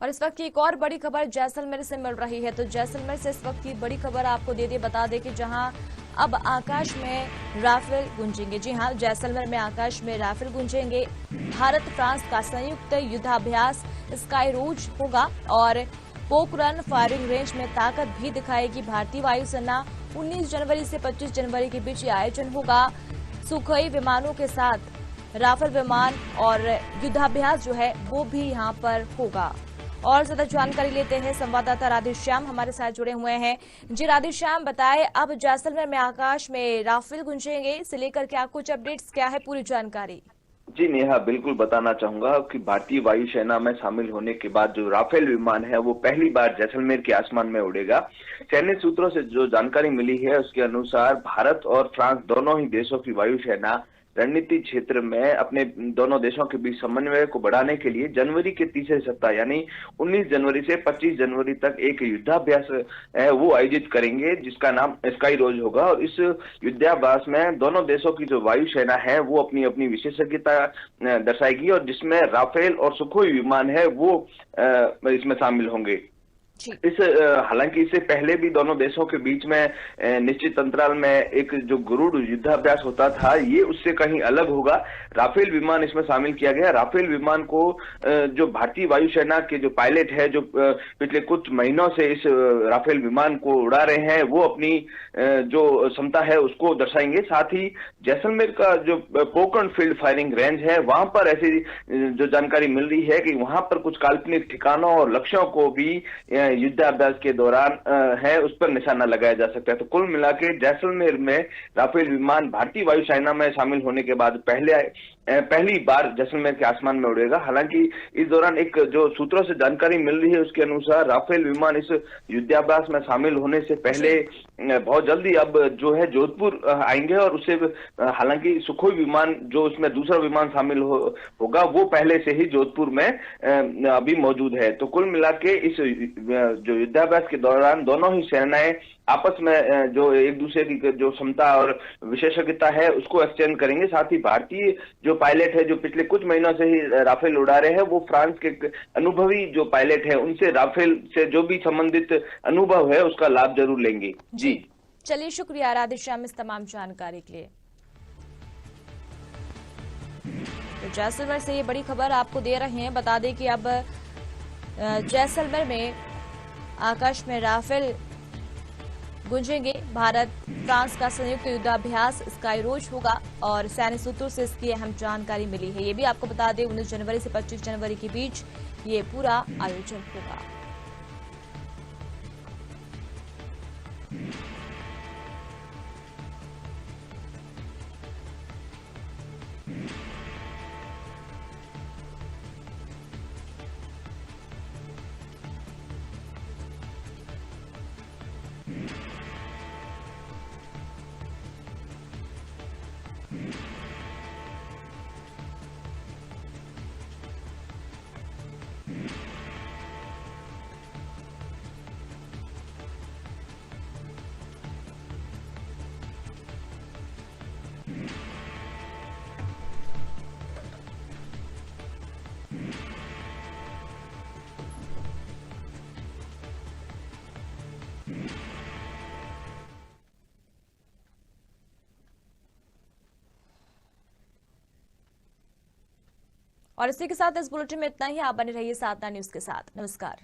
और इस वक्त की एक और बड़ी खबर जैसलमेर से मिल रही है। तो जैसलमेर से इस वक्त की बड़ी खबर आपको बता दें कि जहां अब आकाश में राफेल गूंजेंगे। जी हां, जैसलमेर में आकाश में राफेल गूंजेंगे। भारत फ्रांस का संयुक्त युद्धाभ्यास स्काई रूज होगा और पोखरन फायरिंग रेंज में ताकत भी दिखाएगी भारतीय वायुसेना। 19 जनवरी से 25 जनवरी के बीच ये आयोजन होगा। सुखोई विमानों के साथ राफेल विमान और युद्धाभ्यास जो है वो भी यहां पर होगा। और ज्यादा जानकारी लेते हैं, संवाददाता राधेश्याम हमारे साथ जुड़े हुए हैं। जी राधेश्याम, बताएं अब जैसलमेर में आकाश में राफेल गूंजेंगे, इसे लेकर क्या कुछ अपडेट्स, क्या है पूरी जानकारी? जी नेहा, बिल्कुल बताना चाहूंगा कि भारतीय वायुसेना में शामिल होने के बाद जो राफेल विमान है वो पहली बार जैसलमेर के आसमान में उड़ेगा। सैन्य सूत्रों से जो जानकारी मिली है उसके अनुसार भारत और फ्रांस दोनों ही देशों की वायुसेना रणनीतिक क्षेत्र में अपने दोनों देशों के बीच समन्वय को बढ़ाने के लिए जनवरी के तीसरे सप्ताह यानी 19 जनवरी से 25 जनवरी तक एक युद्धाभ्यास है वो आयोजित करेंगे, जिसका नाम स्काई रोज होगा। और इस युद्धाभ्यास में दोनों देशों की जो वायुसेना है वो अपनी अपनी विशेषज्ञता दर्शाएगी और जिसमें राफेल और सुखोई विमान है वो इसमें शामिल होंगे। इस हालांकि इससे पहले भी दोनों देशों के बीच में निश्चित अंतराल में एक जो गरुड़ युद्धाभ्यास होता था, ये उससे कहीं अलग होगा। राफेल विमान इसमें शामिल किया गया। राफेल विमान को जो भारतीय वायुसेना के जो पायलट है जो पिछले कुछ महीनों से इस राफेल विमान को उड़ा रहे हैं वो अपनी जो क्षमता है उसको दर्शाएंगे। साथ ही जैसलमेर का जो पोखरण फील्ड फायरिंग रेंज है वहां पर ऐसी जो जानकारी मिल रही है कि वहां पर कुछ काल्पनिक ठिकानों और लक्ष्यों को भी युद्धाभ्यास के दौरान है उस पर निशाना लगाया जा सकता है। तो कुल मिला के जैसलमेर में राफेल विमान भारतीय वायुसेना में शामिल होने के बाद पहली बार जैसलमेर के आसमान में उड़ेगा। हालांकि इस दौरान एक जो सूत्रों से जानकारी मिल रही है उसके अनुसार राफेल विमान इस युद्धाभ्यास में शामिल होने से पहले बहुत जल्दी अब जो है जोधपुर आएंगे और उससे हालांकि सुखोई विमान जो उसमें दूसरा विमान शामिल होगा वो पहले से ही जोधपुर में अभी मौजूद है। तो कुल मिला के इस जो युद्धाभ्यास के दौरान दोनों ही सेनाएं आपस में जो एक दूसरे की जो क्षमता और विशेषज्ञता है उसको एक्सचेंज करेंगे। साथ ही भारतीय जो पायलट है जो पिछले कुछ महीनों से ही राफेल उड़ा रहे हैं वो फ्रांस के अनुभवी जो पायलट है उनसे राफेल से जो भी संबंधित अनुभव है उसका लाभ जरूर लेंगे। जी चलिए, शुक्रिया राधेश्याम इस तमाम जानकारी के लिए। तो जैसलमेर से ये बड़ी खबर आपको दे रहे हैं। बता दें कि अब जैसलमेर में आकाश में राफेल गूंजेंगे। भारत फ्रांस का संयुक्त युद्धाभ्यास स्काई रोज होगा और सैन्य सूत्रों से इसकी अहम जानकारी मिली है। ये भी आपको बता दें 19 जनवरी से 25 जनवरी के बीच ये पूरा आयोजन होगा। और इसी के साथ इस बुलेटिन में इतना ही। आप बने रहिए साधना न्यूज के साथ। नमस्कार।